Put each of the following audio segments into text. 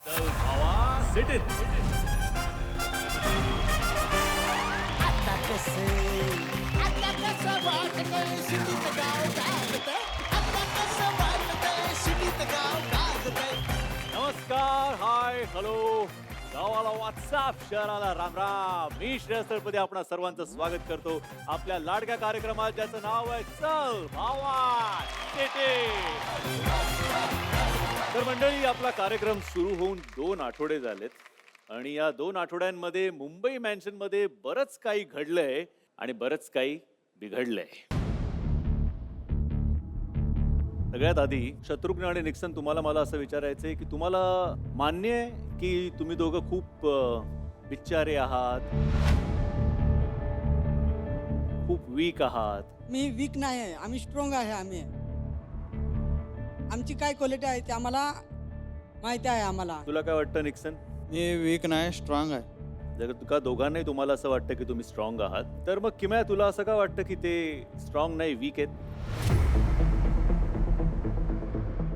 चल भावा seat it. आता कसं वाटतंय शिटीत गाव गाजतंय. आता कसं वाटतंय शिटीत गाव गाजतंय. नमस्कार, हाय, हॅलो, गावाला व्हॉट्सअप, शहराला राम राम. मी श्रेयस तळपदे आपणा सर्वांचं स्वागत करतो आपल्या लाडक्या कार्यक्रमात ज्याचं नाव आहे चल भावा सिट इट. तर मंडळी, आपला कार्यक्रम सुरू होऊन 2 आठवडे झालेत आणि या 2 आठवड्यांमध्ये मुंबई मॅन्शनमध्ये बरंच काही घडलंय आणि बरंच काही बिघडलंय. सगळ्यात आधी शत्रुघ्न आणि निक्सन, तुम्हाला मला असं विचारायचंय की तुम्हाला मान्य आहे की तुम्ही दोघं खूप बिचारे आहात, खूप वीक आहात? मी वीक नाही आहे, आम्ही स्ट्रॉंग आहे. आमची काय क्वालिटी आहे ते आम्हाला माहिती आहे. आम्हाला तुला काय वाटतं निक्सन? मी वीक नाही, स्ट्रॉंग आहे. जर तुका दोघांनाही तुम्हाला असं वाटतं की तुम्ही स्ट्रॉंग आहात, तर मग किमया तुला असं का वाटतं की ते स्ट्रॉंग नाही, वीक आहेत?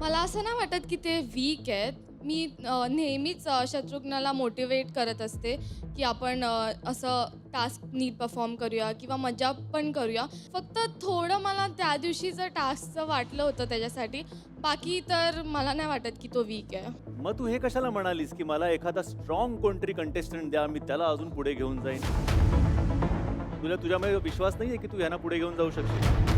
मला असं नाही वाटत की ते वीक आहेत. मी नेहमीच शत्रुघ्नाला मोटिवेट करत असते की आपण असं टास्क नीट परफॉर्म करूया किंवा मजा पण करूया. फक्त थोडं मला त्या दिवशीचं टास्कचं वाटलं होतं त्याच्यासाठी, बाकी तर मला नाही वाटत की तो वीक आहे. मग तू हे कशाला म्हणालीस की मला एखादा स्ट्रॉंग कोणतरी कंटेस्टंट द्या, मी त्याला अजून पुढे घेऊन जाईन? तुला तुझ्यामध्ये विश्वास नाहीये की तू ह्यांना पुढे घेऊन जाऊ शकशील?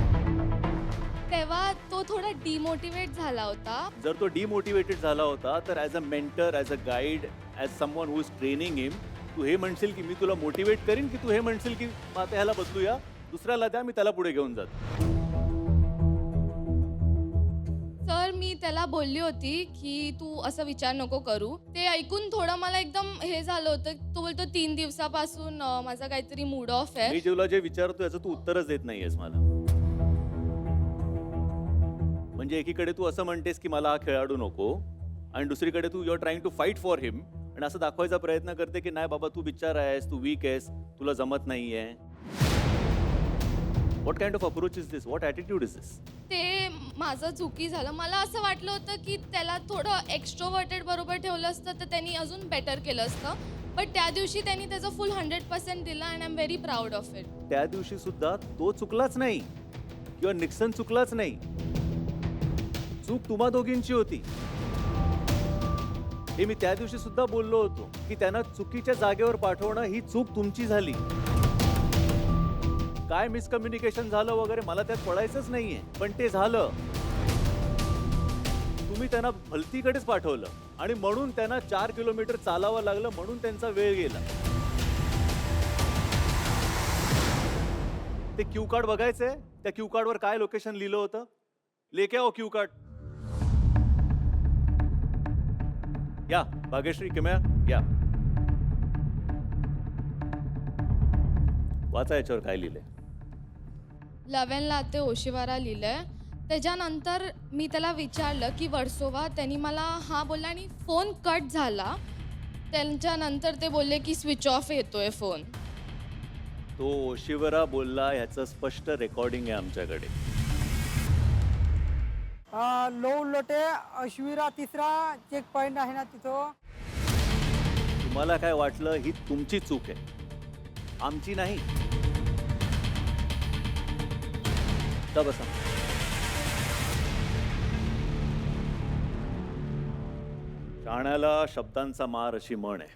तेव्हा तो थोडा डिमोटिवेट झाला होता. जर तो डिमोटिवेटेड झाला होता तर as a mentor, as a guide, as someone who is training him, तू हे म्हणशील की मी तुला मोटिवेट करीन, की तू हे म्हणशील की आता ह्याला बदलूया, दुसऱ्याला द्या, मी त्याला पुढे घेऊन जातो? तर मी त्याला बोलली होती की तू असं विचार नको करू. ते ऐकून थोडं मला एकदम हे झालं होतं. तो बोलतो 3 दिवसापासून माझा काहीतरी मूड ऑफ आहे. मी तुला जे विचारतो याचं तू उत्तरच देत नाहीयेस मला. म्हणजे एकीकडे तू असं म्हणतेस की मला हा खेळाडू नको, आणि दुसरीकडे तू you are trying to fight for him आणि असं दाखवायचा प्रयत्न करते की नाही बाबा, तू बिचारा आहेस, तू वीक आहेस, तुला जमत नाहीये. What kind of approach is this? What attitude is this? ते माझं चुकी झालं. मला असं वाटलं होतं की त्याला थोडं एक्स्ट्रोवर्टेड बरोबर ठेवलं असतं तर त्यांनी अजून बेटर केलं असतं. बट त्या दिवशी त्यांनी त्याचं फुल 100% दिलं and I am very proud of it. त्या दिवशी सुद्धा तो चुकलाच नाही किंवा निक्सन चुकलाच नाही, चूक तुम्हा दोघींची होती. हे मी त्या दिवशी सुद्धा बोललो होतो की त्यांना चुकीच्या जागेवर पाठवणं ही चूक तुमची झाली. काय मिसकम्युनिकेशन झालं वगैरे मला त्यात पडायचंच नाहीये, पण ते झालं. तुम्ही त्यांना भलतीकडेच पाठवलं आणि म्हणून त्यांना 4 किलोमीटर चालावं लागलं, म्हणून त्यांचा वेळ गेला. ते क्यू कार्ड बघायचंय, त्या क्यू कार्डवर काय लोकेशन लिहिलं होतं? लेके आओ क्यू कार्ड. या भाग्यश्री, किमया, या वाचा याच्यावर काय लिहिलंय. 11ला ते ओशिवारा लिहिलंय. त्याच्यानंतर मी त्याला विचारलं की वर्सोवा, त्यांनी मला हा बोलला आणि फोन कट झाला. त्यांच्यानंतर ते बोलले की स्विच ऑफ येतोय फोन. तो शिवरा बोलला ह्याचं स्पष्ट रेकॉर्डिंग आहे आमच्याकडे. Low Lotay Ashwira 3रा check point आहे ना तिथं. तुम्हाला काय वाटलं ही तुमची चूक आहे, आमची नाही. का बसा. शहाण्याला शब्दांचा मार अशी म्हण आहे.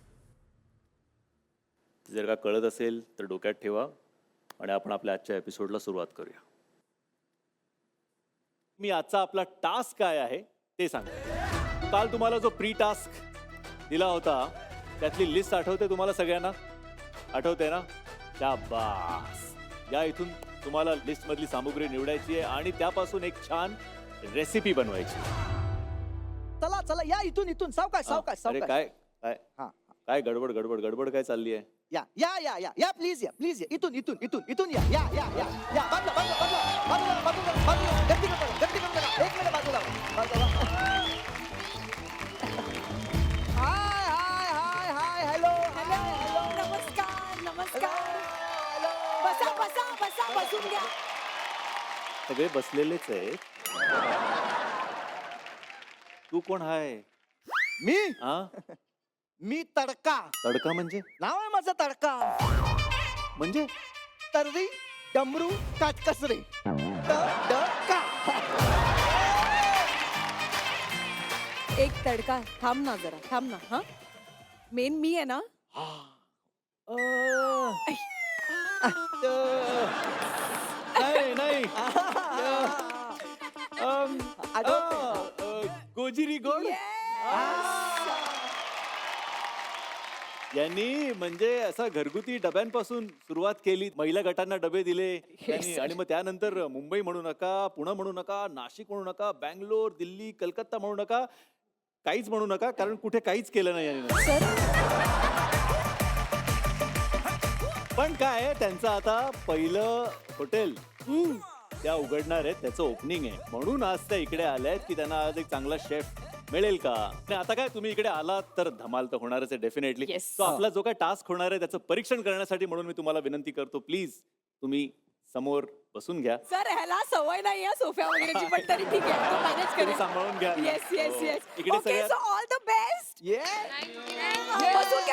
जर का कळत असेल तर डोक्यात ठेवा आणि आपण आपल्या आजच्या एपिसोडला सुरुवात करूया. मी आजचा आपला टास्क काय आहे ते सांगतो. काल तुम्हाला जो प्री टास्क दिला होता त्यातली लिस्ट आठवते तुम्हाला सगळ्यांना? आठवते ना? शाबास. या इथून तुम्हाला लिस्ट मधली सामुग्री निवडायची आहे आणि त्यापासून एक छान रेसिपी बनवायची. चला चला या इथून सावकाश सावकाश अरे सावकाश. काय काय हा काय गडबड गडबड गडबड काय चालली आहे? या या या या या प्लीज या इथून या या या या या बाजूला गट्टी करा. एक मिनिट बाजूला. Hi hello. नमस्कार. बसा बसून घ्या. सगळे बसलेलेच आहेत. तू कोण आहे? मी हा मी तडका तडका म्हणजे नाव आहे माझं तडका म्हणजे तर्री डमरू काटकसरे तडका. एक तडका थांब ना जरा थांब ना हा मेन मी आहे ना नाही नाही गोजिरी गोड यांनी म्हणजे असं घरगुती डब्यांपासून सुरुवात केली. महिला गटांना डबे दिले त्यांनी आणि मग त्यानंतर मुंबई म्हणू नका, पुणे म्हणू नका, नाशिक म्हणू नका, बँगलोर, दिल्ली, कलकत्ता म्हणू नका, काहीच म्हणू नका कारण कुठे काहीच केलं नाही यांनी. सर पण काय आहे, त्यांचं आता पहिलं हॉटेल त्या उघडणार आहेत, त्याचं ओपनिंग आहे म्हणून आज त्या इकडे आल्या आहेत की त्यांना आज एक चांगला शेफ मिळेल का. आणि आता काय तुम्ही इकडे आलात तर धमाल तर होणारच आहे डेफिनेटली. Yes. तो आपला जो काय टास्क होणार आहे त्याचं परीक्षण करण्यासाठी म्हणून मी तुम्हाला विनंती करतो, प्लीज तुम्ही समोर बसून घ्या. सर ह्याला सवय नाही आहे सोफ्या वगैरेची पण तरी ठीक आहे तो मॅनेज तुम्ही करेल. सांभाळून घ्या. येस येस हो. येस इकडे ओके सगळ्यात सो ऑल द बेस्ट.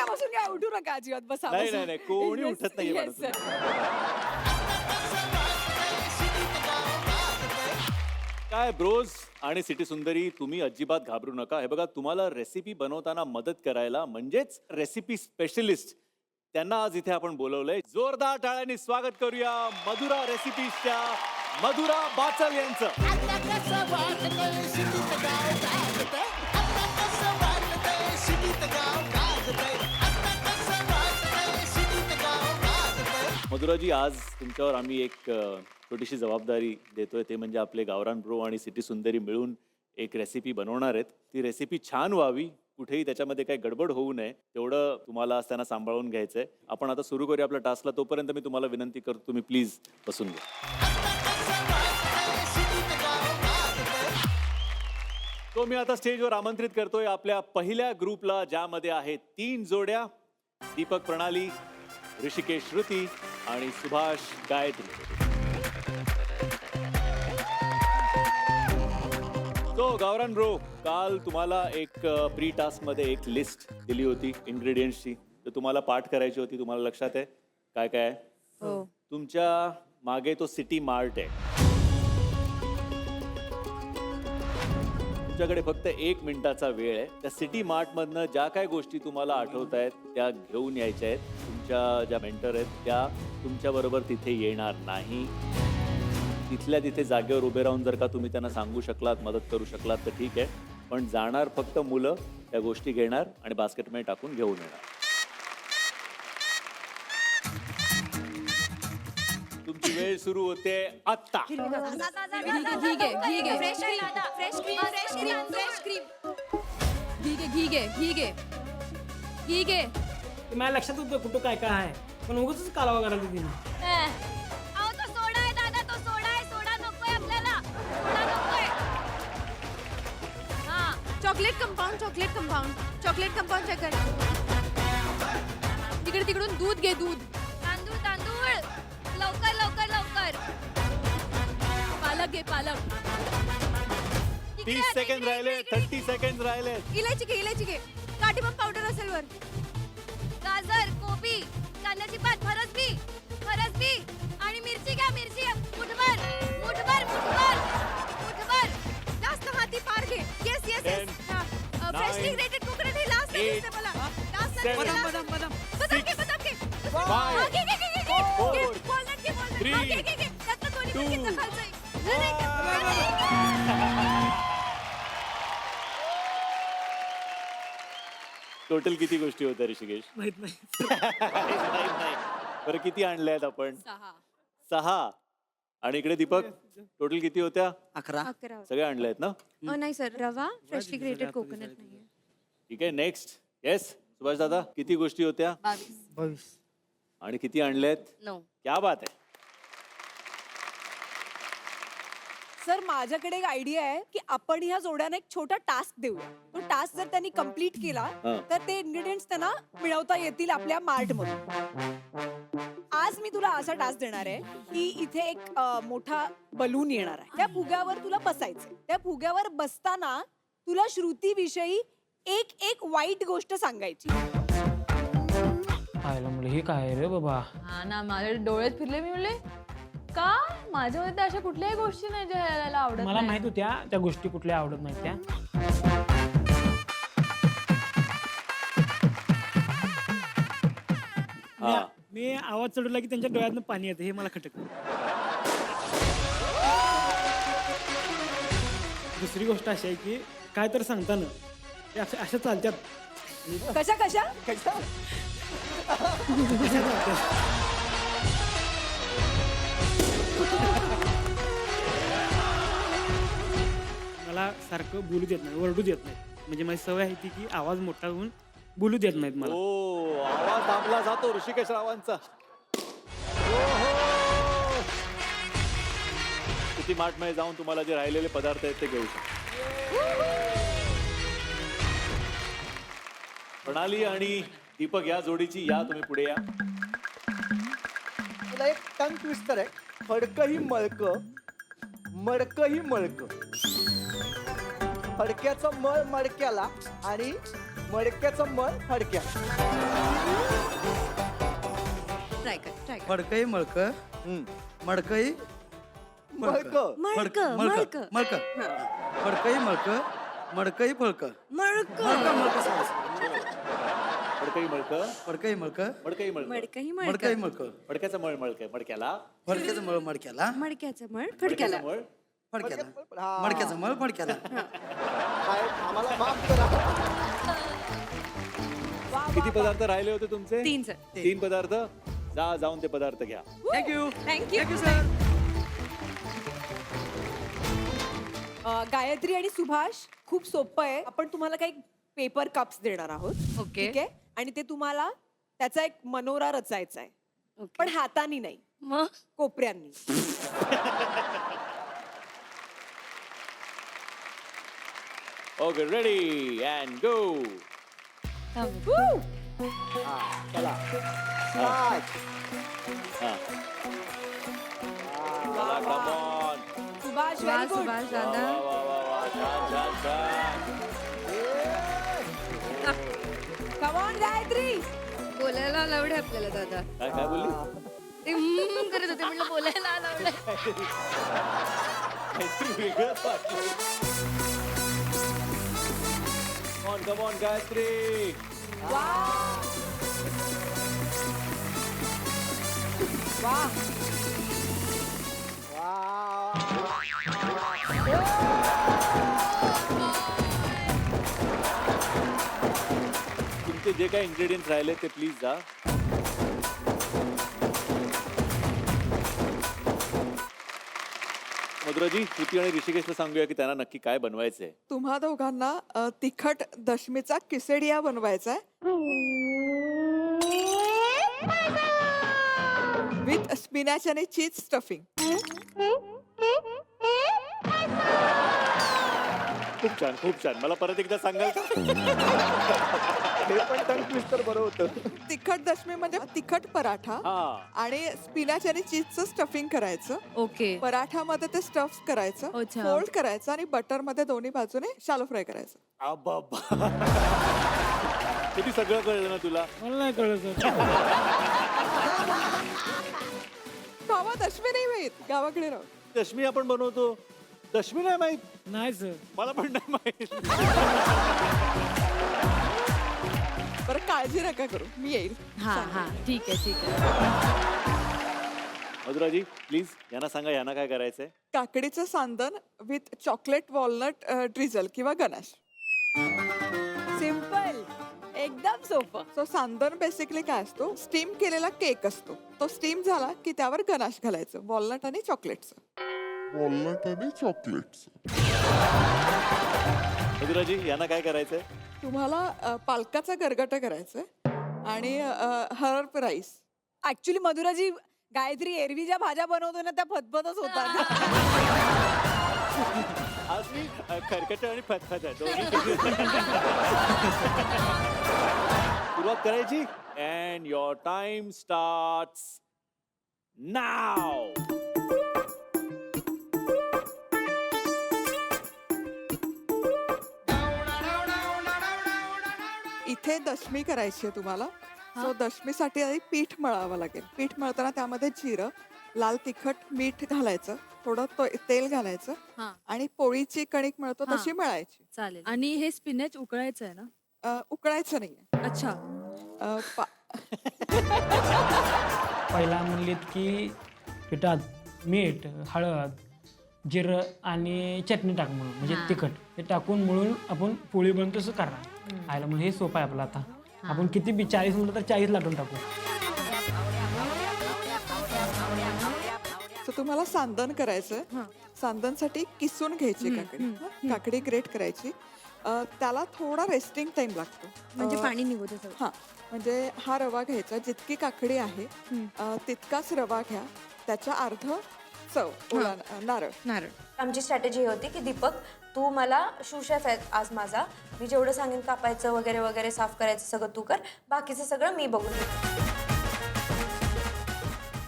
बसून घ्या उठू नका अजिबात बसा नाही, बसा. नाही, नाही, कोणी Yes, उठत नाहीये yes, मॅडम. sir. काय ब्रोज आणि सिटी सुंदरी, तुम्ही अजिबात घाबरू नका. हे बघा, तुम्हाला रेसिपी बनवताना मदत करायला म्हणजेच रेसिपी स्पेशलिस्ट त्यांना आज इथे आपण बोलवलंय. जोरदार टाळ्यांनी स्वागत करूया मधुरा रेसिपीजच्या मधुरा बाचल यांचं. आता कसं वाटतंय सिटीत गाव गाजतंय. आता कसं वाटतंय सिटीत गाव गाजतंय. आता कसं वाटतंय सिटीत गाव गाजतंय. मधुराजी, आज तुमच्यावर आम्ही एक छोटीशी जबाबदारी देतोय, ते म्हणजे आपले गावरान ब्रो आणि सिटी सुंदरी मिळून एक रेसिपी बनवणार आहेत. ती रेसिपी छान व्हावी, कुठेही त्याच्यामध्ये काही गडबड होऊ नये, तेवढं तुम्हाला आज त्यांना सांभाळून घ्यायचंय. आपण आता सुरू करूया आपल्या टास्कला. तोपर्यंत मी तुम्हाला विनंती करतो, तुम्ही प्लीज बसून घ्या. तो मी आता स्टेजवर आमंत्रित करतोय आपल्या पहिल्या ग्रुपला, ज्यामध्ये आहेत 3 जोड्या, दीपक प्रणाली, ऋषिकेश श्रुती आणि सुभाष गायत्री. तो गावरान ब्रो, काल तुम्हाला एक प्री टास्क मध्ये एक लिस्ट दिली होती इन्ग्रेडियंट्सची, तर तुम्हाला पाठ करायची होती. तुम्हाला लक्षात आहे काय काय आहे? हो. तुमच्या मागे तो सिटी मार्ट आहे. तुमच्याकडे फक्त 1 मिनिटाचा वेळ आहे. त्या सिटी मार्ट मधनं ज्या काय गोष्टी तुम्हाला आठवत आहेत त्या घेऊन यायच्या आहेत. तुमच्या ज्या मेंटर आहेत त्या तुमच्या बरोबर तिथे येणार नाही. तिथल्या तिथे जागेवर उभे राहून जर का तुम्ही त्यांना सांगू शकलात, मदत करू शकलात तर ठीक आहे, पण जाणार फक्त मुलं, त्या गोष्टी घेणार आणि बास्केटमध्ये टाकून घेऊन येणार. तुमची वेळ सुरू होते आत्ता. घी घे. माझ्या लक्षात होतं कुठं काय काय आहे, पण उगाच कालावा करायला तिने. चॉकलेट कंपाऊंड चेक कर. तिकडे तिकडून दूध घे, दूध. तांदूळ लवकर. पालक घे, पालक. 30 सेकंद राहिले, 30 सेकंद राहिले. इलायची घे. काठीबम पावडर असेल वर. गाजर, कोबी, कांद्याची पात, फरसबी आणि मिरची घ्या. मुठभर. जास्त हाती पार घे. येस. फ्रेशली ग्रेटेड कोकोनट हे लास्ट दिसते मला. बदाम घे. Five, घे. four, वॉलनट घे. three, घे. त्यातलं दोन्ही पण two, घेतलं खालचंही. टोटल किती गोष्टी होत्या ऋषिकेश? माहित नाही. नाही. बरं, किती आणल्या आहेत आपण? 6. आणि इकडे दीपक, टोटल किती होत्या? 11. सगळे आणले आहेत ना? नाही सर, रवा फ्रेशली ग्रेटेड कोकोनट नाहीये. ठीक आहे, नेक्स्ट. येस सुभाष दादा, किती गोष्टी होत्या 22. आणि किती आणल्यात? 9. क्या बात आहे. सर माझ्याकडे एक आयडिया आहे की आपण ह्या जोड्यांना एक छोटा टास्क देऊ. तो टास्क जर त्यांनी कम्प्लीट केला हा. तर ते इन्ग्रेडियंट्स त्यांना मिळवता येतील आपल्या मार्ट मधून. आज मी तुला असा टास्क देणार आहे की इथे एक मोठा बलून येणार आहे. त्या फुग्यावर तुला बसायचंय. त्या फुग्यावर बसताना तुला श्रुतीविषयी एक एक वाईट गोष्ट सांगायची. आयला म्हणलं हे काय रे बाबा. हा ना माझ्या डोळ्यात फिरले. मी म्हणले का माझ्यामध्ये तर अशा कुठल्याही गोष्टी नाही ज्या यायला आवडत मला नाही. माहित होत्या त्या गोष्टी कुठल्या आवडत नाहीत त्या. हा. मी आवाज चढवला की त्यांच्या डोळ्यातनं पाणी येतं हे मला खटक. दुसरी गोष्ट अशी आहे की काय तर सांगताना ते अशा चालत्यात. कशा कशा मला सारखं बोलू देत नाही, ओरडू देत नाही. म्हणजे माझी सवय आहे ती की आवाज मोठा होऊन बोलू देत नाहीत मला. ओ आवाज दाबला जातो ऋषिकेश रावांचा. किती मार्टमध्ये जाऊन तुम्हाला जे राहिलेले पदार्थ आहेत ते घेऊ शकता. प्रणाली आणि दीपक या जोडीची या तुम्ही पुढे या. तुला एक टंग ट्विस्टर आहे. फडकही मळक, मडकही मळक. फडक्याचं मळ मडक्याला आणि मडक्याचं मळ फडक्या. ट्राय कर ट्राय कर. फडकही मळक मडकही मळक. मळक मळक मळक मळक फडकही मळक मडकही फळक मळक फडकही मळक फडकही मळक मडकही मळक मडकही मडकही मळक फडक्याचं मळ मळक मडक्याला फडक्याचं मळ मडक्याला मडक्याचं मळ फडक्याला. मळ फडक्याला मडक्याचं मळ फडक्याला. साहेब, आम्हाला माफ करा. किती पदार्थ राहिले होते तुमचे? 3 सर. 3 पदार्थ. जाऊन ते पदार्थ घ्या. Thank you thank you thank you sir. Gayatri आणि सुभाष खूप सोपं आहे. आपण तुम्हाला काही पेपर कप्स देणार आहोत. ओके. ठीक आहे. आणि ते तुम्हाला त्याचा एक मनोरा रचायचा आहे. पण हातानी नाही, मग कोपऱ्यांनी. Okay ready and go. चला. चला come on. Subhash very good. Subhash दादा छान छान. Come on Gayatri. बोलायला लावडे आपल्याला दादा. काय काय बोलली? ते करत होते म्हटलं बोलायला लावडे. काहीतरी वेगळंच वाटलं. Come on, Gayatri. वा तुमचे जे काही इन्ग्रेडियंट्स राहिले ते प्लीज जा. मधुराजी, कृती आणि ऋषिकेशला सांगूया की त्यांना नक्की काय बनवायचंय. तुम्हा दोघांना तिखट दशमीचा किसेडिया बनवायचा आहे विथ स्पिनॅच आणि चीज स्टफिंग. खूप छान खूप छान. मला परत एकदा सांगाल का? हे पण टंग ट्विस्टर बरं होतं. तिखट दशमी म्हणजे तिखट पराठा हा. आणि स्पिनॅच आणि चीजचं स्टफिंग करायचं. ओके. पराठामध्ये ते स्टफ करायचं, अच्छा. फोल्ड करायचं आणि बटर मध्ये दोन्ही बाजूने शालो फ्राय करायचं. अबाबा. किती सगळं कळलं ना तुला. मला नाही कळलं सर. गावा दशमी नाही माहीत, गावाकडे राहू. दशमी आपण बनवतो. दशमी नाही माहित. नाही सर. मला पण नाही माहित. बरं काळजी नका करू, मी येईल. हा हा ठीक आहे ठीक आहे. मधुराजी प्लीज यांना सांगा यांना काय करायचंय. काकडीचं सांदन विथ चॉकलेट वॉलनट ड्रिझल किंवा गनाश. सिम्पल, एकदम सोपं. सो सांदन बेसिकली काय असतो, स्टीम केलेला केक असतो. तो स्टीम झाला की त्यावर गनाश घालायचं, वॉलनट आणि चॉकलेटचं. मधुराजी यांना काय करायचंय. तुम्हाला पालकाचा गरगटा करायचंय आणि हर्ब राईस. ऍक्च्युली मधुराजी, गायत्री एरवी ज्या भाज्या बनवतो ना त्या फतफतच होतात. आज मी खरकट आणि फतफत आहे दोन्ही. सुरुवात करायची. अँड युअर टाइम स्टार्ट्स नाव. इथे दशमी करायची आहे तुम्हाला. सो दशमीसाठी आधी पीठ मळावं लागेल. पीठ मळताना त्यामध्ये जिरं, लाल तिखट, मीठ घालायचं, थोडं तेल घालायचं हा. आणि पोळीची कणिक मळतो तशी मळायची. चालेल. आणि हे स्पिनच उकळायचं आहे ना? उकळायचं नाहीये. अच्छा. पहिला म्हणलीत की पिठात मीठ, हळद, जिरं आणि चटणी टाक म्हणून, म्हणजे तिखट हे टाकून मळून आपण पोळी बनवतो तसं करणार. आयला म्हणजे हे सोपं आहे आपलं. आता आपण किती बी 40 म्हणलं तर 40 लाटून टाकू. तर तुम्हाला सांदण करायचं. सांदणसाठी किसून घ्यायची काकडी. काकडी ग्रेट करायची. त्याला थोडा रेस्टिंग टाइम लागतो. म्हणजे पाणी निघू दे. हा, म्हणजे हा रवा घ्यायचा. जितकी काकडी आहे तितकाच रवा घ्या. त्याच्या अर्ध चव नारळ. नारळ. आमची स्ट्रॅटेजी होती की दीपक, तू मला शेफ आहे आज माझा, मी जेवढं सांगेन कापायचं वगैरे वगैरे साफ करायचं सगळं तू कर, बाकीचं सगळं मी बघून घेते.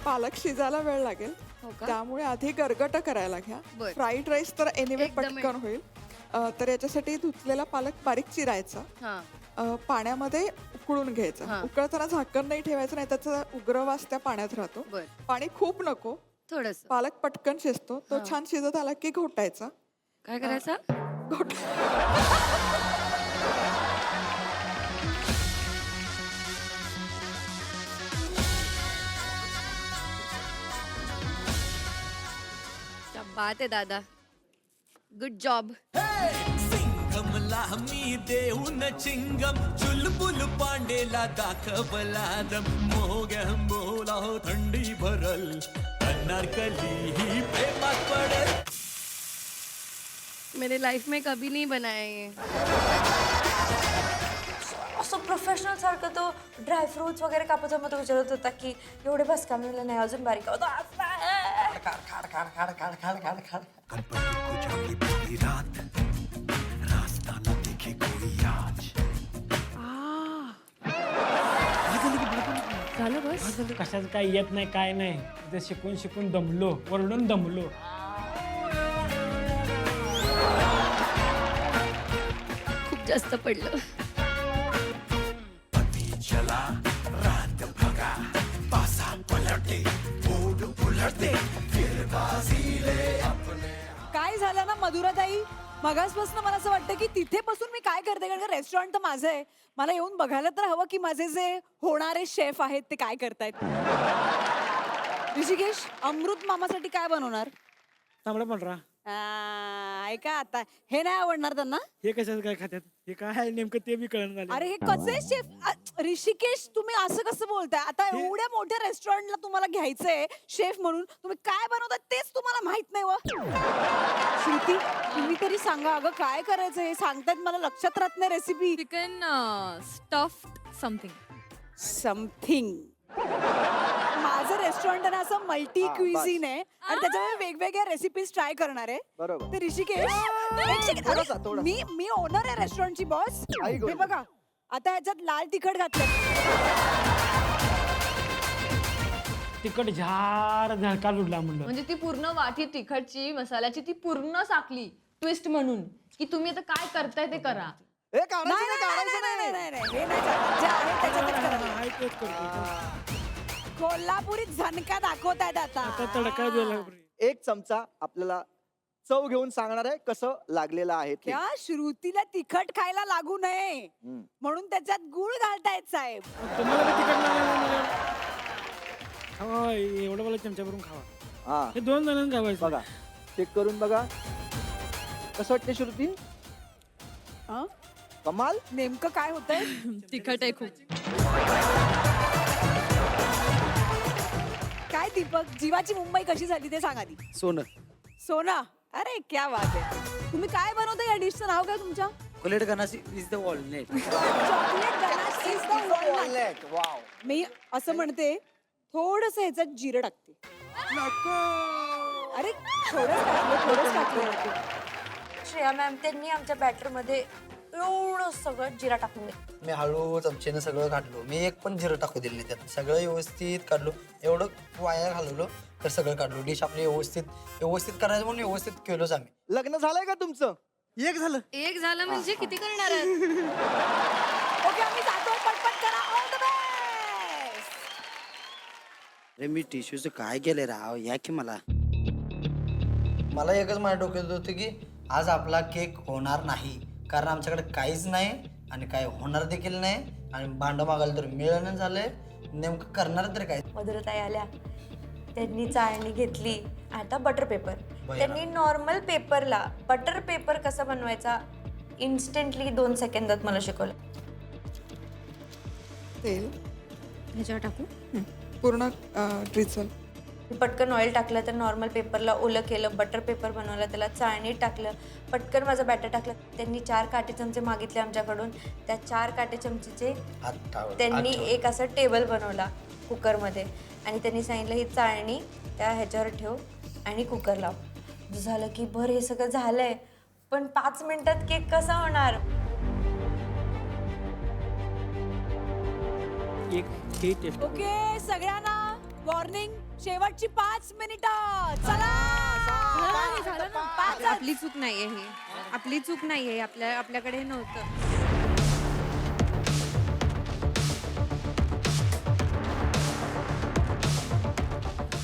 पालक शिजायला वेळ लागेल, त्यामुळे आधी गरगट करायला घ्या. फ्राईड राईस तर एनिवे पटकन होईल. तर याच्यासाठी धुतलेला पालक बारीक चिरायचा, पाण्यामध्ये उकळून घ्यायचा. उकळताना झाकण नाही ठेवायचं, नाही त्याचा उग्रवास त्या पाण्यात राहतो. पाणी खूप नको, थोडस. पालक पटकन शिजतो. तो छान शिजत आला की घोटायचा. काय करायचं? क्या बात आहे दादा, गुड जॉब. सिंगमला मी देऊन चिंगम, चुलबुल पांडेला दाखवला दम, मोग्या बोला थंडी भरल, अनारकली ही प्रेमात पडल. मेरे लाइफ में कभी नहीं बनाया ये. असं प्रोफेशनल सारखं तो ड्रायफ्रुट्स वगैरे कापायचा, मग तो विचारत होता की एवढे बस का, मी म्हणलं नाही अजून बारीक होतं. झालं बस. कशाचं काय येत नाही काय नाही, ते शिकून शिकून दमलो, ओरडून दमलो. खूप जास्त पडलं. काय झालं ना मधुराताई, मगासपासून मला असं वाटतं की तिथे बसून मी काय करते, कारण रेस्टॉरंट तर माझं आहे. मला येऊन बघायला तर हवं की माझे जे होणारे शेफ आहेत ते काय करतायत. ऋषिकेश, अमृत मामासाठी काय बनवणार? तांबडा पांढरा. ऐका आता, हे नाही आवडणार त्यांना. हे कशाचं काय खात्यात, हे काय आहे नेमकं ते बी कळण झालं. अरे हे कसे शेफ? ऋषिकेश, तुम्ही असं कसं बोलताय? आता एवढ्या मोठ्या रेस्टॉरंटला तुम्हाला घ्यायचंय शेफ म्हणून, तुम्ही काय बनवताय तेच तुम्हाला माहित नाही. व श्रुती, तुम्ही तरी सांगा अगं, काय करायचं हे सांगतायत, मला लक्षात राहत नाही रेसिपी. Chicken stuffed something. माझं रेस्टॉरंट आहे ना असं मल्टी क्युझिन आहे आणि त्याच्यामध्ये वेगवेगळ्या रेसिपीज ट्राय करणार आहे. बरोबर. तर ऋषिकेश, एक सेकंड. अरे, मी ओनर आहे रेस्टॉरंटची बॉस. हे बघा, आता ह्याच्यात लाल तिखट घातलं, तिखट झार झळका उडला म्हणलं. म्हणजे ती पूर्ण वाटी तिखटची मसाल्याची ती पूर्ण साकली ट्विस्ट म्हणून की तुम्ही आता काय करताय ते करा. हे नाही काढायचं नाही, नाही, नाही, काढायचं नाही, नाही. नाही, नाही, हे नाही चालत. जे आहे त्याच्यातच करायचं. हाय तेच करतो. कोल्हापुरी झणका दाखवतायत आता. आता तडका दिला. एक चमचा आपल्याला चव घेऊन सांगणार आहे कसं लागलेलं आहे ते. त्या श्रुतीला तिखट खायला लागू नये म्हणून त्याच्यात गुळ घालतायत साहेब. तुम्हाला बी तिखट लागलं. खावा एवढं मला चमचा भरून खावा. हा, हे 2 जणांना खावायचं. बघा, चेक करून बघा कसं वाटते श्रुती. हं? कमाल. नेमकं काय होतंय? तिखट आहे खूप. काय दीपक, जीवाची मुंबई कशी झाली ते सांग आधी. सोनं. सोना, अरे क्या बात आहे. तुम्ही काय बनवता या डिशचं नाव काय तुमच्या? Chocolate ganache is the walnut. Chocolate ganache is the walnut. Walnut, wow. मी असं म्हणते, थोडस ह्याच्यात जिरं टाकते. अरे थोडंच टाकलं. श्रेया मॅम त्यांनी आमच्या बॅटरमध्ये एवढं सगळं जिरा टाकून दिलं. मी हळू चमचेनं सगळं काढलो. मी एक पण जिरं टाकू दिले त्यात. सगळं व्यवस्थित काढलो. एवढं वाया घालवलं तर सगळं काढलो. डिश आपली व्यवस्थित करायचं म्हणून व्यवस्थित केलोच आम्ही. लग्न झालंय का तुमचं? एक झालं. एक झालं म्हणजे किती करणार आहेत? ओके आम्ही जातोय पटपट करा ऑल द बेस्ट. अरे मी टिश्यूचं काय केलंय राव या की मला एकच माझ्या डोक्यात होतं की आज आपला केक होणार नाही कारण आमच्याकडे काहीच नाही आणि काय होणार देखील नाही आणि भांडं मागायला तर मिळणं झालंय नेमकं करणार तरी काय. मधुरताई आल्या, त्यांनी चाळणी घेतली. आता बटर पेपर, त्यांनी नॉर्मल पेपरला बटर पेपर कसा बनवायचा इन्स्टंटली 2 सेकंदात मला शिकवलं. तेल ह्याच्यावर टाकू. पूर्ण ड्रिझल. पटकन ऑइल टाकलं तर नॉर्मल पेपरला ओलं केलं, बटर पेपर बनवलं, त्याला चाळणी टाकलं, पटकन माझं बॅटर टाकलं. त्यांनी 4 काटे चमचे मागितले आमच्याकडून. त्या 4 काटे चमचेचे त्यांनी एक असा टेबल बनवला कुकरमध्ये आणि त्यांनी सांगितलं ही चाळणी त्या ह्याच्यावर ठेव आणि कुकर लाव. झालं की बरं हे सगळं झालंय पण 5 मिनिटात केक कसा होणार. ओके सगळ्यांना वॉर्निंग, शेवटची 5 मिनिटं. चला आपली चूक नाहीये ही, आपली चूक नाहीये, आपल्याकडे हे नव्हतं.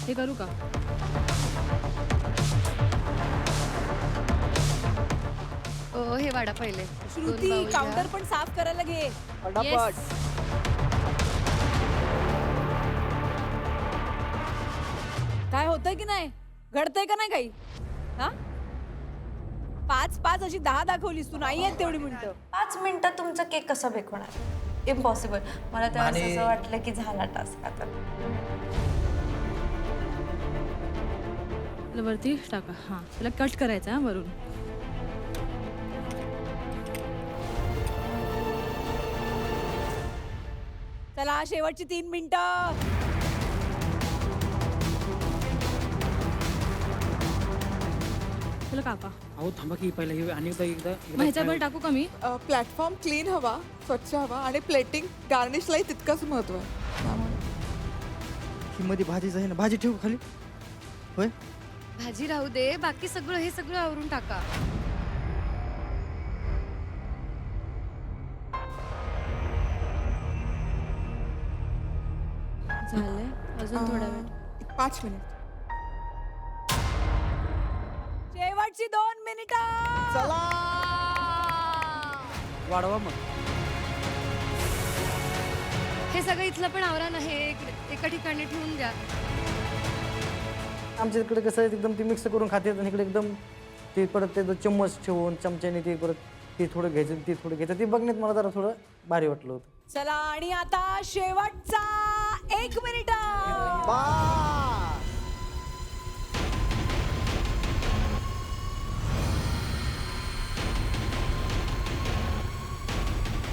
हे करू का? हे वाडा पहिले. श्रुती काउंटर पण साफ करायला घे पटापट. काय होतंय की नाही, घडतंय का नाही काही? हा 5 अशी 10 दाखवलीस तू, नाही आहेत तेवढी मिनिटं. 5 मिनिटात तुमचा केक कसा बेक होणार, इम्पॉसिबल. मला तर असं वाटलं की झाला टास्क आता. वरती टाका. हां त्याला कट करायचं हा वरून. चला शेवटची 3 मिनिटं. तुला काका अहो थांबा की पहिला हे आणि एकदा मग ह्याच्यावर टाकू का मी? प्लॅटफॉर्म क्लीन हवा, स्वच्छ हवा आणि प्लेटिंग गार्निशलाही तितकंच महत्व आहे. त्यामुळे ही मध्ये भाजीच आहे ना, भाजी ठेवू खाली. होय भाजी राहू दे, बाकी सगळं हे सगळं आवरून टाका. झालंय अजून थोडा वेळ. 5 मिनिट. शेवटची 2 मिनिटं. चला वाढवा मग. हे सगळं इथलं पण आवरण आहे, एका ठिकाणी ठेवून द्या. आमच्या इकडे कसं आहे एकदम ती मिक्स करून खाते आणि इकडे एकदम ते परत ते चम्मच ठेवून चमच्याने ते परत ते थोडं घ्यायचं ते थोडं घ्यायचं ते बघण्यात मला जरा थोडं भारी वाटलं होतं. चला आणि आता शेवटचा 1 मिनिट.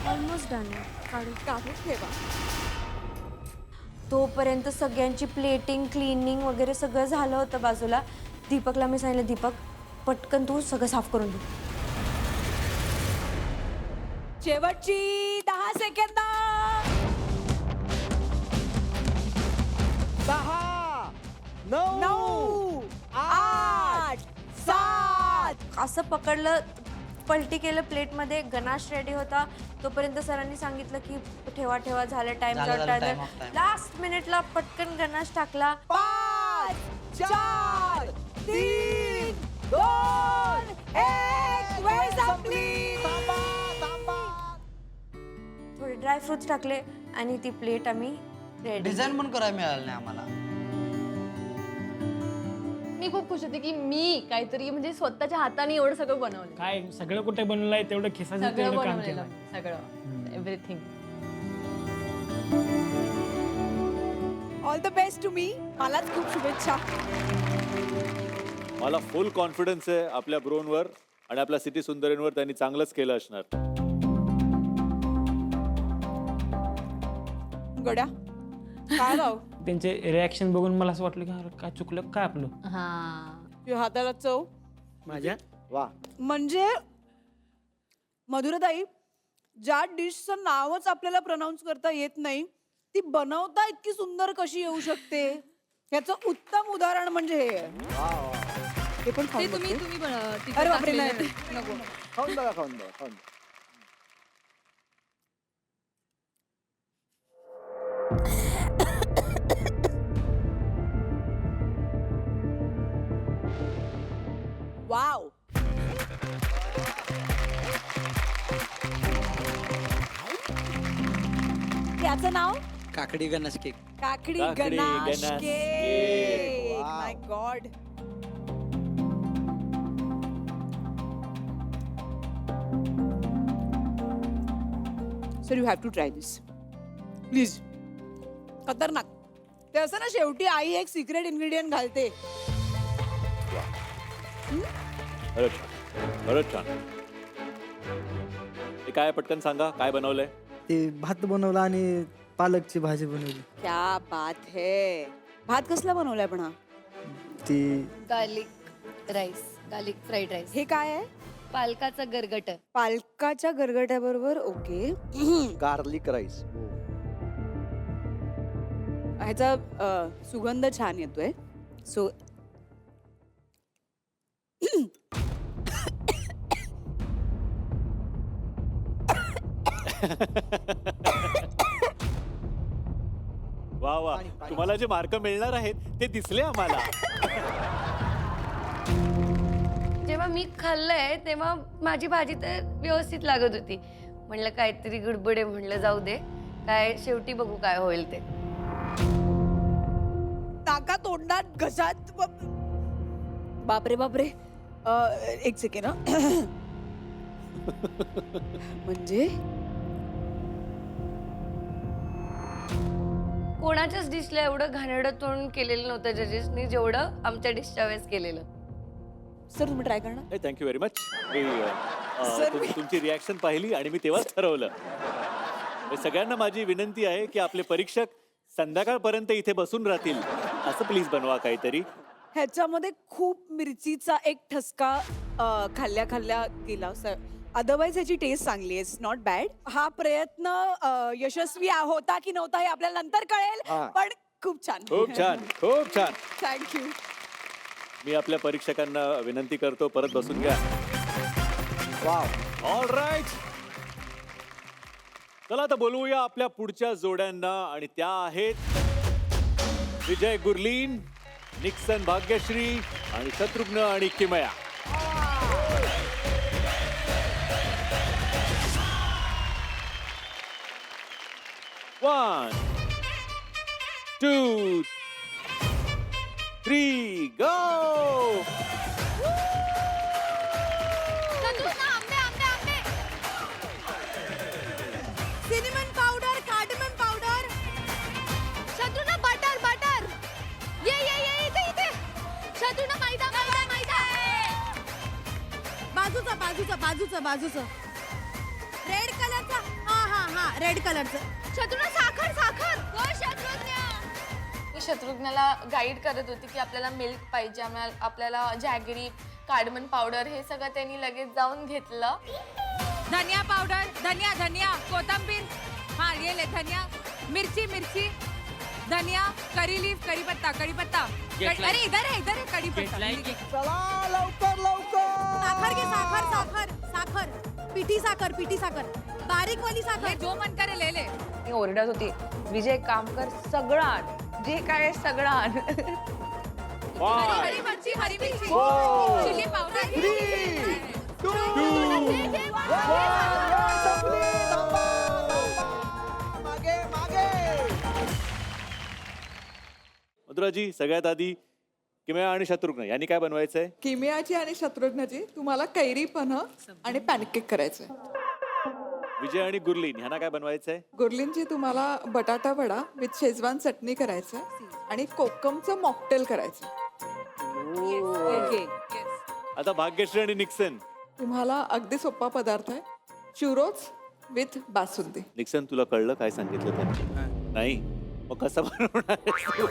Almost done. काढून ठेवा. तोपर्यंत सगळ्यांची प्लेटिंग क्लिनिंग वगैरे सगळं झालं होतं बाजूला. दीपकला मी सांगितलं दीपक पटकन तू सगळं साफ करून दे. शेवटची 10 सेकंद. 10 9 8 7. असं पकडलं, पलटी केलं प्लेटमध्ये. गनाश रेडी होता तोपर्यंत सरांनी सांगितलं की ठेवा ठेवा झालं टाइम. लास्ट मिनिटला पटकन गनाश टाकला. 5 4 3 2 1 वेळ संपली. थोडे ड्रायफ्रुट्स टाकले आणि ती प्लेट आम्ही रेडी. डिझाईन पण करायला मिळालं नाही आम्हाला. मी खूप खुश होते की मी काहीतरी म्हणजे स्वतःच्या हाताने एवढं सगळं बनवलं. काय सगळं कुठे बनवलं आहे तेवढं खिसाचं सगळं तेवढं काम बनवलेलं केलं. सगळं एव्हरीथिंग. ऑल द बेस्ट तुम्ही. मलाच खूप शुभेच्छा. मला फुल कॉन्फिडन्स आहे आपल्या ब्रोनवर आणि आपल्या सिटी सुंदरींवर. त्यांनी चांगलंच केलं असणार. गड्या काय राव त्यांचे रिॲक्शन बघून मला असं वाटलं की अरे काय चुकलं काय आपलं. तुझ्या हाताला चव माझ्या वा. म्हणजे मधुरताई ज्या डिशचं नावच आपल्याला प्रोनाऊन्स करता येत नाही ती बनवता इतकी सुंदर कशी येऊ शकते याचं उत्तम उदाहरण म्हणजे हे आहे. हे पण खाऊन बघते. अरे बापरे, नाही, नको. खाऊन बघा खाऊन बघा खाऊन बघा. वाव. याचं नाव काकडी गणेश केक. काकडी काकडी ganache ganache cake. Wow. My god. Sir you have to try this please. खतरनाक. ते असं ना शेवटी आई एक सिक्रेट इन्ग्रेडियंट घालते. खरंच छान, खरंच छान. हे काय पटकन सांगा काय बनवलंय? ते भात बनवला आणि पालकची भाजी बनवली. क्या बात है. भात कसला बनवलाय पण हा? ती garlic rice, garlic fried rice. हे काय आहे? पालकाचा गरगट. पालकाच्या गरगट्याबरोबर. ओके. Garlic rice. ह्याचा सुगंध छान येतोय. सो वा वा, तुम्हाला जे मार्क मिळणार आहेत ते दिसले आम्हाला. जेव्हा मी खाल्लंय तेव्हा माझी भाजी तर व्यवस्थित लागत होती. म्हणलं काहीतरी गडबड आहे, म्हणलं जाऊ दे, काय शेवटी बघू काय होईल ते. टाका तोंडात घशात. बापरे बापरे. एक सेकंड. म्हणजे कोणाच्याच डिशला एवढं घाणेरडं तोंड केलेलं नव्हतं जजेसनी जेवढं आमच्या डिशच्या वेळेस केलेलं. सर तुम्ही ट्राय करणार? Thank you very much. Sir, तुमची रिॲक्शन पाहिली आणि मी तेव्हाच ठरवलं. सगळ्यांना माझी विनंती आहे की आपले परीक्षक संध्याकाळपर्यंत इथे बसून राहतील असं प्लीज बनवा काहीतरी. ह्याच्यामध्ये खूप मिरचीचा एक ठसका खाल्ल्या खाल्ल्या गेला सर. अदरवाईज ह्याची टेस्ट चांगली आहे. Not bad. हा प्रयत्न यशस्वी होता की नव्हता हे आपल्याला नंतर कळेल. हा. पण खूप छान. खूप छान, खूप छान. थँक्यू. मी आपल्या परीक्षकांना विनंती करतो परत बसून घ्या. वाव. All right. चला आता बोलवूया आपल्या पुढच्या जोड्यांना आणि त्या आहेत विजय गुरलीन, निक्सन भाग्यश्री आणि शत्रुघ्न आणि किमया. One, 2, 3, go! Cinnamon powder, cardamom powder. शत्रुना बटर बटर. ये ये ये इथे इथे. शत्रुना मैदा मैदा मैदा. बाजूचा बाजूचा बाजूचा बाजूचा. रेड कलरचा. हा हा हा रेड कलरचा. शत्रुना साखर साखर. हो शत्रुज्ञ. मी शत्रुघ्नाला गाईड करत होती की आपल्याला मिल्क पाहिजे, आपल्याला जॅगरी, कार्डमन पावडर हे सगळं त्यांनी लगेच जाऊन घेतलं. धनिया पावडर, धनिया धनिया, कोथिंबीर. हा ये ले धनिया, मिर्ची मिर्ची, धनिया, करी लीफ, करीपत्ता करीपत्ता. अरे इधर है करीपत्ता. चला लवकर लवकर. साखर घे साखर साखर साखर. पिठी साखर बारीक वाली साखर. जो मन करे ले ले. मी ओरडत होती, विजय काम कर, सगळं आण, जे काय आहे सगळं आण. हरी मिरची हरी मिरची. Four. Chilli powder. 3, 2, मागे मागे. मधुराजी, सगळ्यात आधी किमया आणि शत्रुघ्न यांनी काय बनवायचंय? किमियाची आणि शत्रुघ्नची तुम्हाला कैरी पन्ह आणि पॅनकेक करायचंय. विजय आणि गुरलीन ह्यांना काय बनवायचंय? गुरलींची तुम्हाला बटाटा वडा विथ शेजवान चटणी करायचं आणि कोकमचं मॉकटेल करायचं. ओके. आता भाग्यश्री आणि निक्सन. तुम्हाला अगदी सोपा पदार्थ आहे, चुरोज विथ बासुंदी. निक्सन, तुला कळलं काय सांगितलं त्यांनी? नाही, मग कसं बनवणार आहेस तू?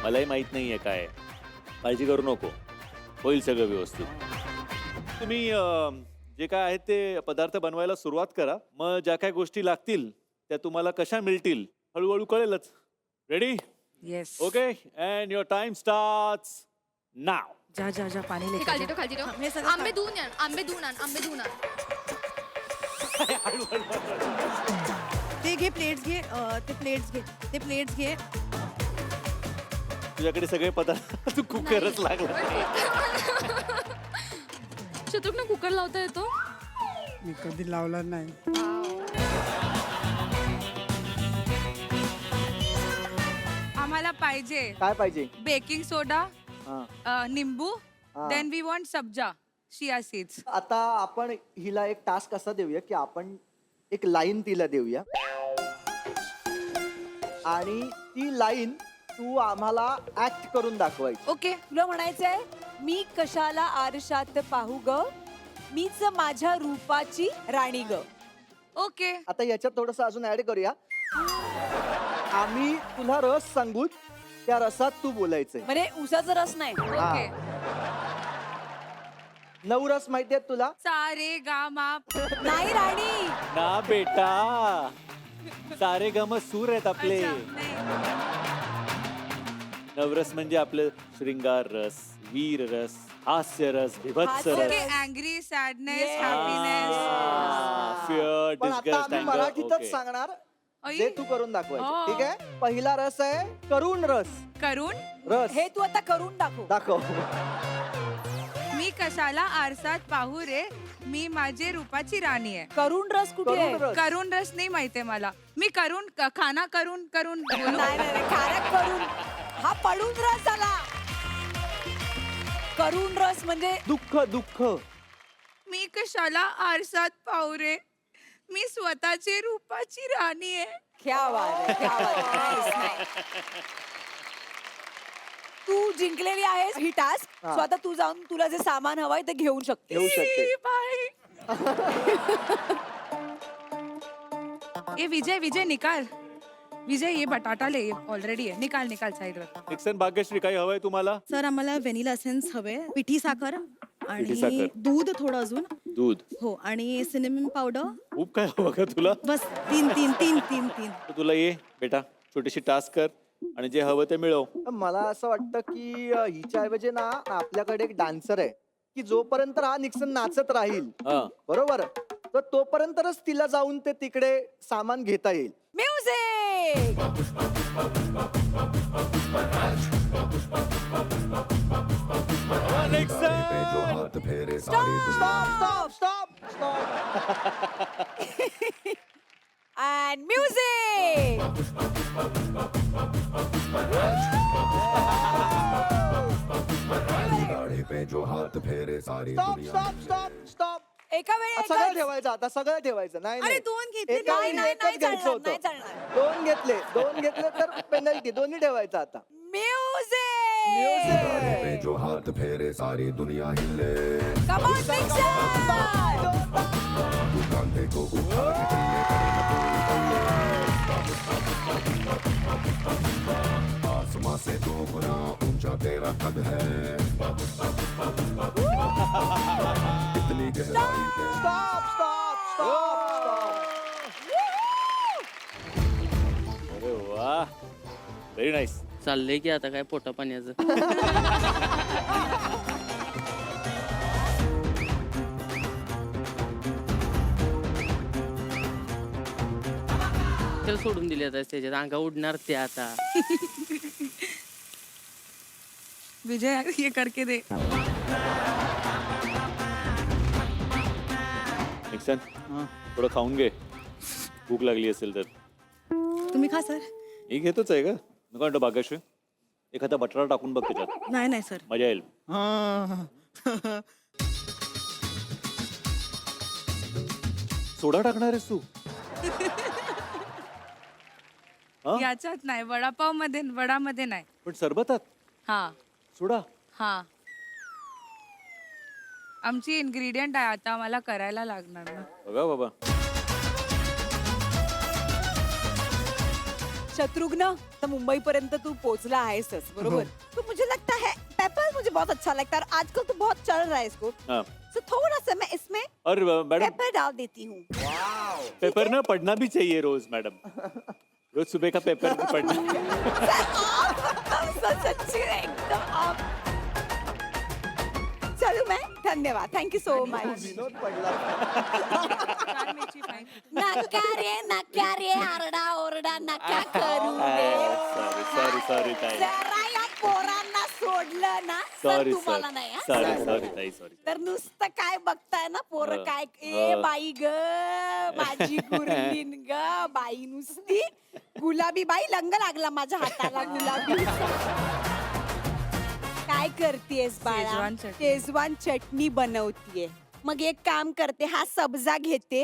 मलाही माहित नाहीये काय. काळजी करू नको, होईल सगळं व्यवस्थित. तुम्ही जे काय आहे ते पदार्थ बनवायला सुरुवात करा. मग ज्या काय गोष्टी लागतील त्या तुम्हाला कशा मिळतील हळूहळू कळेलच. Ready? Yes. Okay, and your time starts now. जा जा जा पाणी ले. खाली ठेव. आंबे धुवून आण. ते घे प्लेट्स घे ते प्लेट्स घे ते प्लेट्स घे. तुझ्याकडे सगळे पदार्थ तू कुकरच लागला. शत्रुघ्न कुकर लावता येतो? मी कधी लावला नाही. आम्हाला पाहिजे काय पाहिजे? बेकिंग सोडा, हा. निंबू, हा. देन वी वॉन्ट सब्जा, चिया सीड्स. आता आपण हिला एक टास्क असा देऊया की आपण एक लाईन तिला देऊया आणि ती लाईन तू आम्हाला ऍक्ट करून दाखवायची. ओके, तुला म्हणायचंय मी कशाला आरशात पाहू ग, मीच माझ्या रूपाची राणी ग. ओके. आता याच्यात थोडस अजून ऍड करूया. आम्ही तुला रस सांगू, त्या रसात तू बोलायचंय. म्हणजे उसाचा रस नाही. ओके. 9 रस माहितीये तुला? सारे गा मा नाही राणी. ना बेटा, सारे गम सूर आहेत आपले. नवरस म्हणजे आपलं श्रृंगार रस, वीर रस, हास्य रस, विभत्स रस, अँग्री, सॅडनेस, फिअर, पण आता डिस्गस्ट, आम्ही मराठीतच सांगणार जे तू करून दाखवायचं. ठीक आहे? पहिला रस आहे करुण रस. करून रस हे तू आता करून दाखव. दाखव. मी कशाला आरसात पाहू रे, मी माझे रूपाची राणी आहे. करून रस कुठे आहे? करुण रस. करून रस नाही माहितीये मला. मी करून खाना करून करून नाही खाना करून हा पडून रस आला. करून रस म्हणजे दुःख दुःख. मी कशाला आरसात पाहू रे, मी स्वतःची रूपाची राणी आहे. क्या बात आहे, क्या बात आहे. तू जिंकलेली आहेस ही टास्क. हा. सो आता तू जाऊन तुला जे सामान हवंय ते घेऊन शकते. घेऊ शकते. ए विजय विजय निकाल. विजय ये बटाटा ले, ऑलरेडी आहे. निकाल निकाल साईडवर. निक्सन, भाग्यश्री, काही हवंय तुम्हाला? सर आम्हाला व्हॅनिला एसेन्स हवे, पिठी साखर पिठी आणि साखर. दूध थोडं अजून. दूध. हो, आणि सिनेमन पावडर. खूप काय हवं का तुला? बस तीन तीन तीन तीन तीन तर तुला ये बेटा, छोटीशी टास्क कर आणि जे हवं ते मिळव. मला असं वाटतं की हिच्या ऐवजी ना आपल्याकडे एक डान्सर आहे की जोपर्यंत हा निक्सन नाचत राहील, हा. बरोबर, तर तोपर्यंतच तिला जाऊन ते तिकडे सामान घेता येईल. Music. Stop stop stop. And music. Stop stop stop stop. एका वेळी सगळं ठेवायचं, आता सगळं ठेवायचं. नाही अरे नाही. दोन घेतले. एका नाही, वेळी नाही, एकच नाही घ्यायचं चालणार, होतं. नाही चालणार. दोन घेतले तर पेनल्टी. दोन्ही ठेवायचं आता. म्युझिक. म्युझिक. जो हाथ फेरे सारी दुनिया हिले, कम ऑन निक्सन. कांधे को उठा के चलने करे न कोई तल्ले। आसमां से 2 गुना ऊंचा तेरा कद है, इतनी गहराई है। Stop stop stop. अरे वा, व्हेरी नाईस. चाललंय की आता काय पोटा पाण्याचं. त्याला सोडून दिले आता त्याच्यात अंगा उडणार ते आता. विजय ये करके दे. निक्सन, थोडं खाऊन घे, भूक लागली असेल तर. तुम्ही खा सर. मी घेतोच आहे का? नको म्हणतो भाग्यश्री, एखादा बटाटा टाकून बघ त्याच्यात, नाही नाही सर. मजा येईल. सोडा टाकणार आहेस तू? हा? याच्यात नाही, वडापाव मध्ये, वडामध्ये नाही. पण सरबतात हा सोडा. हा आमची इन्ग्रेडियंट आहे, आता मला करायला लागणार ना. बघा बाबा. शत्रुघ्न, तर मुंबई पर्यंत तू पोहोचला आहेसच, बरोबर? तो मुझे लगता है पेपर मुझे बहुत अच्छा लगता है और आजकल तो बहुत चल रहा है इसको. हाँ. सो थोड़ा सा मैं इसमें और मैडम, पेपर डाल देती हूँ. पेपर ना पढ़ना भी चाहिए रोज मैडम. रोज सुबह का पेपर पढ़ना. सच्ची एकदम आप चलू मैं धन्यवाद थँक्यू सो मच विनोद पडला नक्या रे आरडा ओरडा नक्या करू रे सॉरी ताई जरा या पोरांना सोडलं ना तर सॉरी तुम्हाला नाही हा? सॉरी ताई सॉरी तर नुसतं काय बघताय ना पोरं काय ए बाई ग माझी गुरलीन ग बाई नुसती गुलाबी बाई लंग लागला माझ्या हाताला गुलाबी काय करतेस बाळा शेजवान चटणी बनवतीये मग एक काम करते हा सब्जा घेते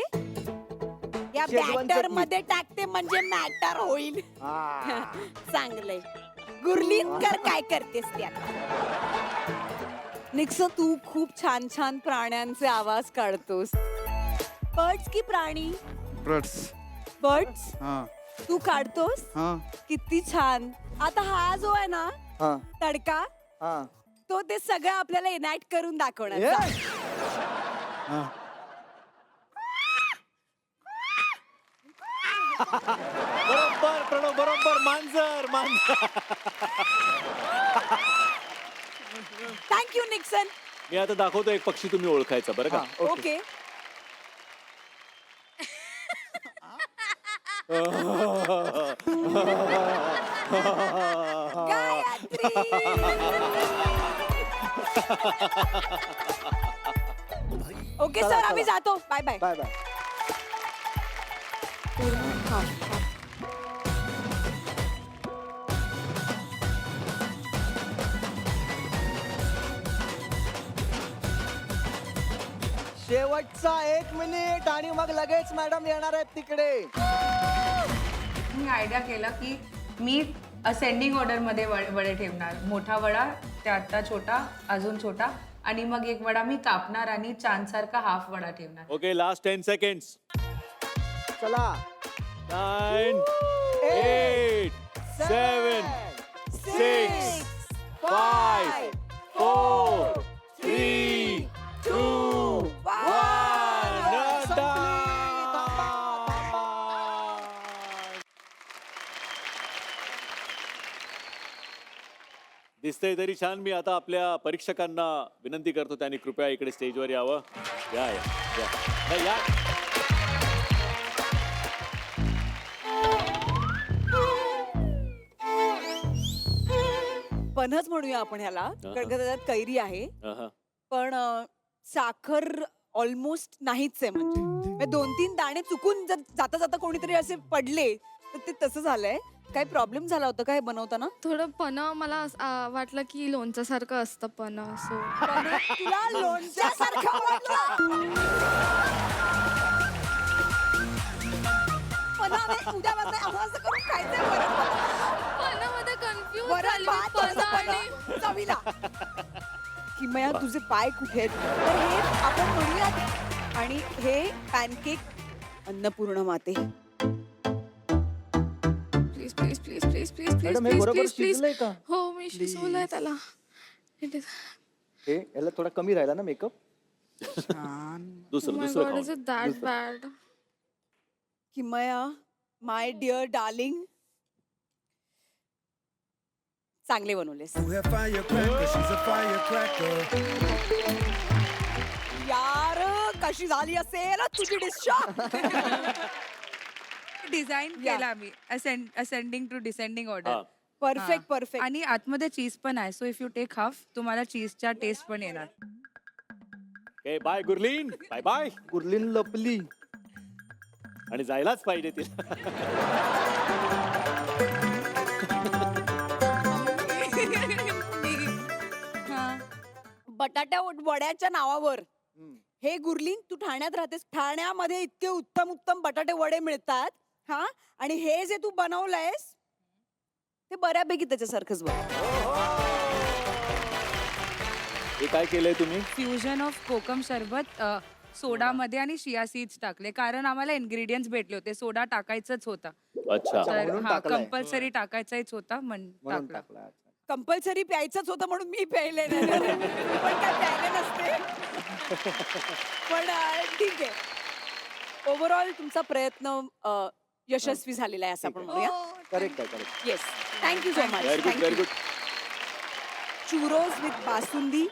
या शेजवान बॅटर चटणी. मध्ये टाकते म्हणजे मॅटर होईल चांगलंय गुरलीनकर काय करतेस ते आता निक्स तू खूप छान छान प्राण्यांचे आवाज काढतोस बर्ड्स की प्राणी बर्ड्स तू काढतोस किती छान आता हा जो आहे ना हा तडका हा तो ते सगळं आपल्याला इनॅक्ट करून दाखवणार बरोबर प्रणव बरोबर मांजर थँक्यू निक्सन मी आता दाखवतो एक पक्षी तुम्ही ओळखायचा बरं का ओके ओके सर आम्ही जातो बाय बाय बाय बाय शेवटचा 1 मिनिट आणि मग लगेच मॅडम येणार आहेत तिकडे मी आयडिया केला की मी असेंडिंग ऑर्डरमध्ये वडे ठेवणार मोठा वडा त्यातला छोटा अजून छोटा आणि मग एक वडा मी कापणार आणि चांदसारखा हाफ वडा ठेवणार ओके लास्ट 10 सेकंड्स चला 9 8 7 6 5 4 3 2 दिसतंय तरी छान मी आता आपल्या परीक्षकांना विनंती करतो त्यांनी कृपया इकडे स्टेजवर यावं या या या. नाही, या पन्हच म्हणूया आपण ह्याला कारण का त्याच्यात कैरी आहे पण साखर ऑलमोस्ट नाहीच आहे म्हणजे 2-3 दाणे चुकून जर जाता जाता कोणीतरी असे पडले तर ते तसं झालंय काही प्रॉब्लेम झाला होता काय बनवताना थोडं पन्ह मला वाटलं की लोणच्यासारखं असतं पन्ह सो तुला लोणच्यासारखं वाटलं? पन्हाने उद्यापासून असं करून खायचंय पन्हामध्ये कन्फ्यूज वरण झाली भात मी थोडंसं पन्ह आणि पन्ह चवीला. किमया तुझे पाय कुठे आहेत तर हे आपण म्हणूयात आणि हे पॅनकेक अन्नपूर्ण माते please please please please please please madam हे प्लीज बरोबर प्लीज प्लीज शिजलंय का हो मी शिजवलंय त्याला हे याला थोडा कमी राहिला ना मेकअप दुसरं माय दुसरं गॉड इज खाऊन. इट दॅट बॅड किमया माय डिअर डार्लिंग चांगले बनवलेस यार कशी झाली असेल तुझी डिश डिझाईन केला मी ascending to descending order perfect perfect आणि आतमध्ये चीज पण आहे so if you take half तुम्हाला चीजचा टेस्ट पण येणार okay bye Gurleen bye bye Gurleen लपली आणि जायलाच पाहिजे तिला बटाट्या वड्याच्या नावावर हे गुरलीन तू ठाण्यात राहतेस ठाण्यामध्ये इतके उत्तम उत्तम बटाटे वडे मिळतात हा आणि हे जे तू बनवलंयस ते बऱ्यापैकी त्याच्यासारखंच बघ हे काय केलंय तुम्ही फ्युजन ऑफ कोकम सरबत सोडामध्ये आणि शिया सीड्स टाकले कारण आम्हाला इन्ग्रेडियंट्स भेटले होते सोडा टाकायचंच होता अच्छा तर म्हणून हा टाकलाय. कंपल्सरी टाकायचाच होता म्हणून टाकला टाकला कंपल्सरी प्यायचंच होतं म्हणून मी प्यायले नाही पण काय प्यायले नसते पण ठीक आहे ओव्हरऑल तुमचा प्रयत्न यशस्वी झालेला आहे असं आपण म्हणूया करेक्ट आहे correct yes thank you so much very good very good churros with basundi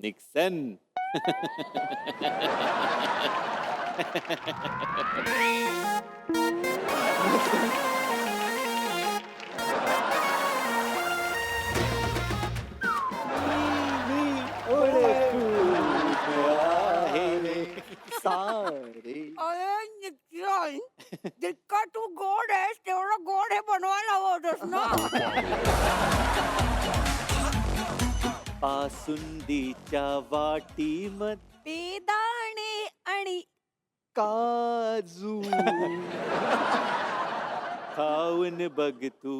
निक्सन. अरे निक्षण जितका तू गोड आहेस तेवढं गोड हे बनवायला हवं होतंस ना. पासुंदीच्या वाटीमध्ये बेदाणे आणि काजू खाऊन बघ तू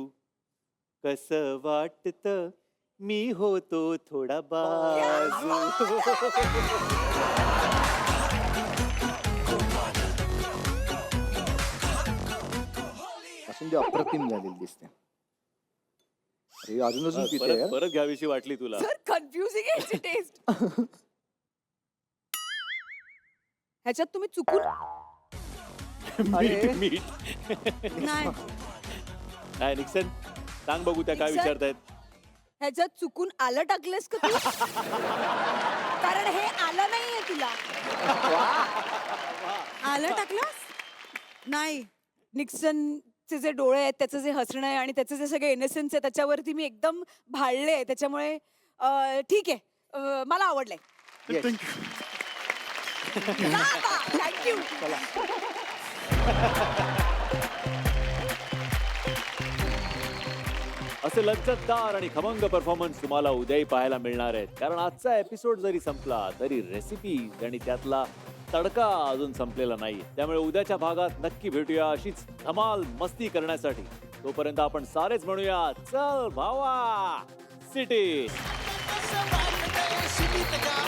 कस वाटत मी होतो थोडा बाजू. असून ती अप्रतिम झालेली दिसते. अरे अजून अजून पिते परत यार. परत घ्यावीशी वाटली तुला. सर कन्फ्युजिंग आहे याची टेस्ट. ह्याच्यात तुम्ही चुकून मीठ मीठ नाही काय निक्सन सांग बघू त्या काय निक्सन? विचारतायत. ह्याच्यात चुकून आलं टाकलंस का तू? कारण हे आलं नाहीये तुला. आलं टाकलं नाही निक्सनचे जे डोळे आहेत, त्याचं जे हसणं आहे आणि त्याचे जे सगळे इनोसेन्स आहे त्याच्यावरती मी एकदम भाळले. त्याच्यामुळे ठीक आहे, मला आवडलंय. थँक्यू. असे लज्जतदार आणि खमंग परफॉर्मन्स तुम्हाला उद्याही पाहायला मिळणार आहेत. कारण आजचा एपिसोड जरी संपला तरी रेसिपीज आणि त्यातला तडका अजून संपलेला नाही. त्यामुळे उद्याच्या भागात नक्की भेटूया अशीच धमाल मस्ती करण्यासाठी. तोपर्यंत आपण सारेच म्हणूया चल भावा सिटी. कसं वाटतंय शिटीत गाव